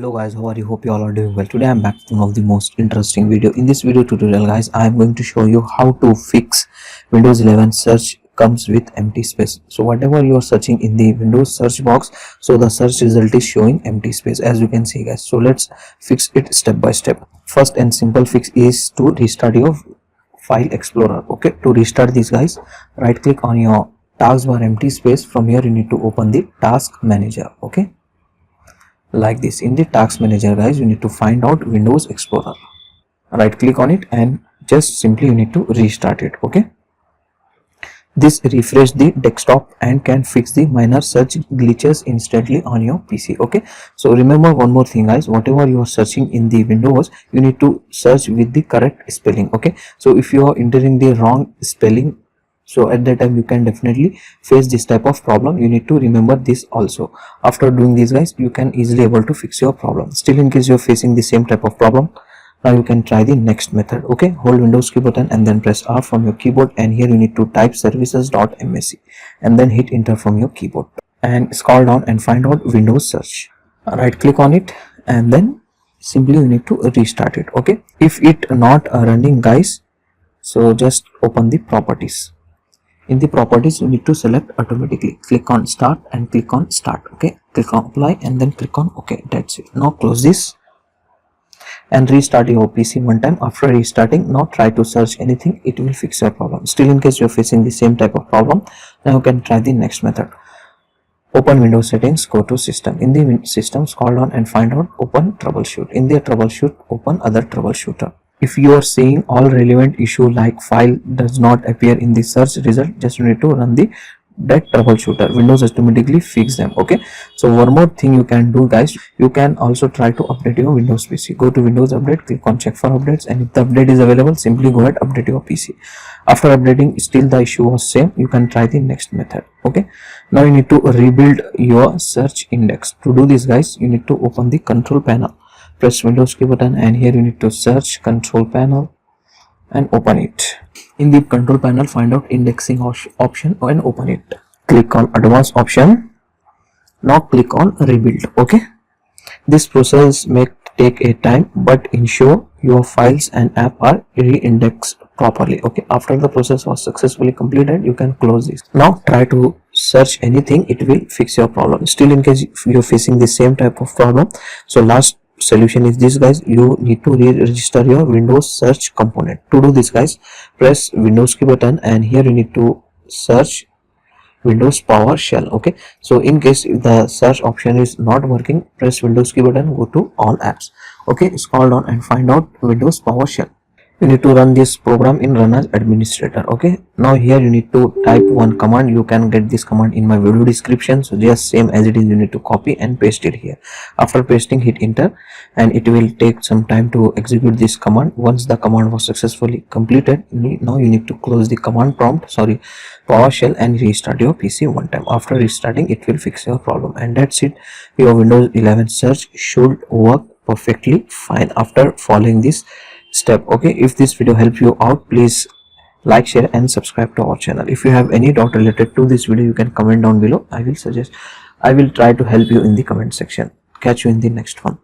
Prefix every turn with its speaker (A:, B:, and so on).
A: Hello guys, how are you? Hope you all are doing well. Today I'm back with one of the most interesting video. In this video tutorial guys, I am going to show you how to fix Windows 11 search comes with empty space. So whatever you are searching in the Windows search box, so the search result is showing empty space, as you can see guys. So let's fix it step by step. First and simple fix is to restart your file explorer. Okay, to restart this guys, right click on your taskbar empty space. From here you need to open the task manager. Okay, like this. In the task manager guys, you need to find out Windows Explorer, right click on it and just simply you need to restart it. Okay, this refresh the desktop and can fix the minor search glitches instantly on your PC. Okay, so remember one more thing guys, whatever you are searching in the Windows, you need to search with the correct spelling. Okay, so if you are entering the wrong spelling, so at that time you can definitely face this type of problem. You need to remember this also. After doing this guys, you can easily able to fix your problem. Still, in case you're facing the same type of problem, now you can try the next method. Okay, hold Windows key button and then press R from your keyboard, and here you need to type services.msc and then hit enter from your keyboard and scroll down and find out Windows search. Right click on it and then simply you need to restart it. Okay, if it not running guys, so just open the properties. In the properties you need to select automatically, click on start and click on start. Okay, click on apply and then click on OK. That's it. Now close this and restart your PC one time. After restarting, now try to search anything, it will fix your problem. Still, in case you're facing the same type of problem, now you can try the next method. Open Windows settings, go to system. In the system, scroll down and find out open troubleshoot. In the troubleshoot, open other troubleshooter. If you are seeing all relevant issue like file does not appear in the search result, just need to run that troubleshooter. Windows automatically fix them. Okay, so one more thing you can do guys, you can also try to update your Windows PC. Go to Windows update, click on check for updates, and if the update is available, simply go ahead update your PC. After updating still the issue was same, you can try the next method. Okay, now you need to rebuild your search index. To do this guys, you need to open the control panel, press Windows key button, and here you need to search control panel and open it. In the control panel, find out indexing option and open it. Click on advanced option. Now click on rebuild. Okay, this process may take a time, but ensure your files and app are re-indexed properly. Okay, after the process was successfully completed, you can close this. Now try to search anything, it will fix your problem. Still, in case you're facing the same type of problem, so last solution is this guys, you need to re-register your Windows search component. To do this guys, press Windows key button and here you need to search Windows PowerShell. Okay, so in case if the search option is not working, press Windows key button, go to all apps. Okay, scroll down and find out Windows PowerShell. You need to run this program in run as administrator. Okay, now here you need to type one command. You can get this command in my video description, so just same as it is, you need to copy and paste it here. After pasting, hit enter and it will take some time to execute this command. Once the command was successfully completed, now you need to close the command prompt, PowerShell, and restart your PC one time. After restarting, it will fix your problem, and that's it. Your Windows 11 search should work perfectly fine after following this step. Okay, if this video helped you out, please like, share and subscribe to our channel. If you have any doubt related to this video, you can comment down below. I will try to help you in the comment section. Catch you in the next one.